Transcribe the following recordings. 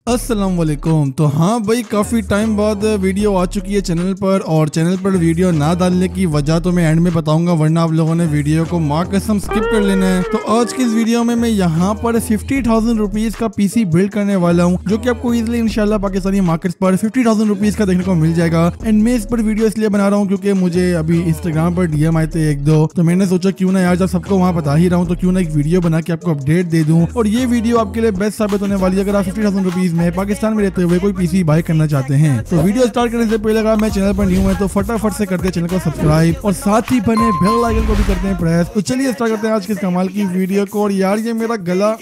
अस्सलाम वालेकुम। तो हाँ भाई, काफ़ी टाइम बाद वीडियो आ चुकी है चैनल पर, और चैनल पर वीडियो ना डालने की वजह तो मैं एंड में बताऊंगा, वरना आप लोगों ने वीडियो को माँ कसम स्किप कर लेना है। तो आज की इस वीडियो में मैं यहाँ पर 50,000 रुपीज़ का पीसी बिल्ड करने वाला हूँ, जो कि आपको इजीली इंशाल्लाह पाकिस्तानी मार्केट्स पर 50,000 रुपीज़ का देखने को मिल जाएगा। एंड मैं इस पर वीडियो इसलिए बना रहा हूँ क्योंकि मुझे अभी इंस्टाग्राम पर डीएम आए थे एक दो, तो मैंने सोचा क्यों ना यार, जब सबको वहाँ बता ही रहा हूँ तो क्यों ना एक वीडियो बना के आपको अपडेट दे दूँ। और ये वीडियो आपके लिए बेस्ट साबित होने वाली है अगर आप 50,000 रुपीज़ में पाकिस्तान में रहते हुए कोई पीसी बाय करना चाहते हैं। तो वीडियो स्टार्ट करने से पहले अगर मैं चैनल पर न्यू है तो फटाफट से करते हैं चैनल को सब्सक्राइब, और साथ ही बने बेल आइकन को भी करते हैं प्रेस। तो चलिए स्टार्ट करते हैं आज के इस कमाल की वीडियो को। और यार ये मेरा गला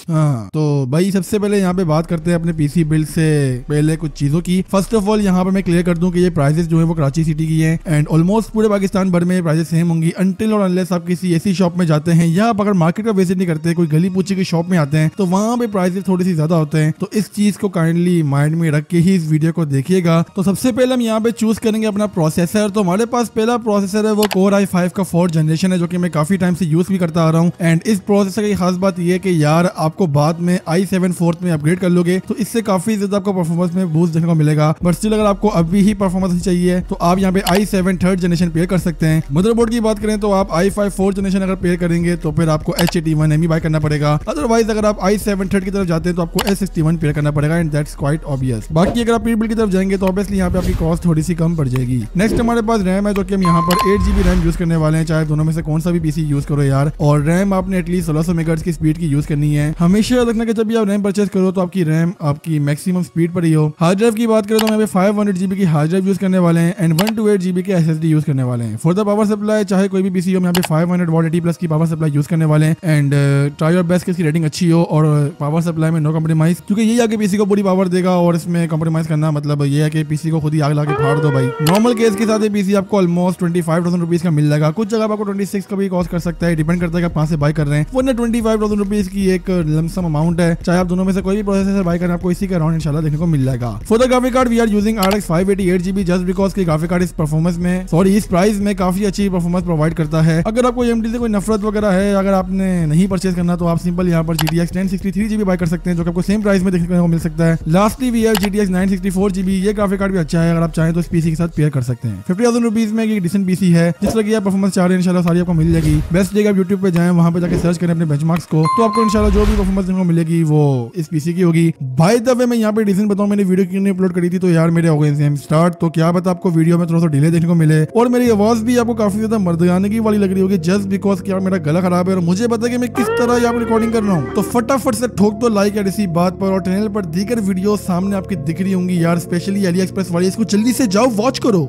हाँ, तो भाई सबसे पहले यहाँ पे बात करते हैं अपने पीसी बिल्ड से पहले कुछ चीजों की। फर्स्ट ऑफ ऑल यहाँ पे मैं क्लियर कर दूं कि ये प्राइसेस जो है वो कराची सिटी की हैं, एंड ऑलमोस्ट पूरे पाकिस्तान भर में प्राइसेस सेम होंगी अनटिल और अनलेस आप किसी ऐसी शॉप में जाते हैं या आप अगर मार्केट का विजिट नहीं करते, कोई गली पूछी की शॉप में आते हैं, तो वहाँ पे प्राइसेस थोड़ी सी ज्यादा होते हैं। तो इस चीज को काइंडली माइंड में रख के ही इस वीडियो को देखिएगा। तो सबसे पहले हम यहाँ पे चूज करेंगे अपना प्रोसेसर। तो हमारे पास पहला प्रोसेसर है वो कोर i5 का 4th जनरेशन है, जो कि मैं काफी टाइम से यूज भी करता आ रहा हूँ। एंड इस प्रोसेसर की खास बात यह है कि यार आपको बाद में i7 4th में अपग्रेड कर लोगे तो इससे काफी ज्यादा आपको परफॉर्मेंस में बूस्ट देखने को मिलेगा। बट स्टिल अगर आपको अभी ही परफॉर्मेंस चाहिए तो आप यहाँ पे i7 3rd जनरेशन पेयर कर सकते हैं। मदरबोर्ड की बात करें तो आप i5 4th जनरेशन अगर पेयर करेंगे तो फिर आपको H81ME बाय करना पड़ेगा। अदरवाइज अगर आप i7 3rd की तरफ जाते हैं तो आपको S61 पेयर करना पड़ेगा, एंड दैट्स क्वाइट ऑब्वियस। बाकी अगर आप प्रीबिल्ड की तरफ जाएंगे तो ऑब्वियसली यहाँ पे आपकी कॉस्ट थोड़ी सी कम पड़ जाएगी। नेक्स्ट हमारे पास रैम है, जो कि हम यहाँ पर 8GB रैम यूज करने वाले हैं, चाहे दोनों में से कौन सा भी पीसी यूज करो यार। और रैम आपने एटलीस्ट 1600 मेगाहर्ट्ज की स्पीड की यूज करनी है। हमेशा याद रखना कि जब भी आप रैम परचेज करो तो आपकी रैम आपकी मैक्सिमम स्पीड पर ही हो। हार्ड ड्राइव की बात करें तो हम यहाँ पे 500GB की हार्ड ड्राइव यूज करने वाले हैं, एंड 128GB के SSD यूज करने वाले हैं। फॉर द पावर सप्लाई चाहे कोई भी पीसी हो, यहाँ पे 500 वॉट 80+ की पावर सप्लाई यूज करने वाले हैं। एंड ट्राई योर बेस्ट कि इसकी रेटिंग अच्छी हो, और पावर सप्लाई में नो कॉम्प्रोमाइज, क्योंकि यही आगे पीसी को पूरी पावर देगा, और इसमें कॉम्प्रोमाइज करना मतलब ये है कि पीसी को खुद ही आग लाके फाड़ दो भाई। नॉर्मल केस के साथ ये पीसी आपको ऑलमोस्ट 25,000 रुपीज का मिल जाएगा। कुछ जगह आपको 26 का भी कॉस्ट कर सकता है, डिपेंड करता है कि आप कहाँ से बाय कर रहे हैं। वरना 25,000 रुपीज की एक लमसम अमाउंट है। चाहे आप दोनों में से कोई भी प्रोसेसर बाय करें, आपको इसी का अराउंड इंशाल्लाह देखने को मिल जाएगा। For the graphic card we are using RX 588GB just because की ग्राफिक कार्ड इस परफॉर्मेंस में इस प्राइस में काफी अच्छी परफॉर्मेंस प्रोवाइड करता है। अगर आपको AMD से कोई नफरत वगैरह है, अगर आपने नहीं परचेज करना तो आप सिंपल यहाँ पर GTX 1063GB बाय कर सकते हैं, जो कि आपको सेम प्राइस में देखने को मिल सकता है। Lastly we have GTX 964GB। ये ग्राफिक कार्ड भी अच्छा है, अगर आप चाहें तो इस पीसी के साथ पेयर कर सकते हैं। 50,000 रुपीज में एक डिसेंट पीसी है, जिस तरह की आप परफॉर्मेंस चाह रहे हैं इंशाल्लाह सारी आपको मिल जाएगी। बेस्ट जगह आप यूट्यूब पे जाएं, वहां पे जाकर सर्च करें अपने बेंचमार्क्स को, तो आपको इंशाल्लाह जो भी परफॉर्मेंस देखने को मिलेगी वो इस पीसी की होगी। बाय द वे मैं यहाँ पे डिसीजन बताऊं, मैंने वीडियो क्यों नहीं अपलोड करी थी, तो यार मेरे हो गए सेम स्टार्ट, तो क्या पता आपको वीडियो में थोड़ा सा डिले देखने को मिले, और मेरी आवाज भी आपको काफी ज्यादा मर्दानगी वाली लग रही होगी, जस्ट बिकॉज कि यार मेरा गला खराब है और मुझे पता है कि मैं किस तरह यहाँ पे रिकॉर्डिंग कर रहा हूँ। तो फटाफट से ठोक दो लाइक यार इसी बात पर, और चैनल पर दीगर वीडियो सामने आपकी दिख रही होंगी यार, स्पेशली AliExpress वाली, इसको जल्दी से जाओ वॉच करो।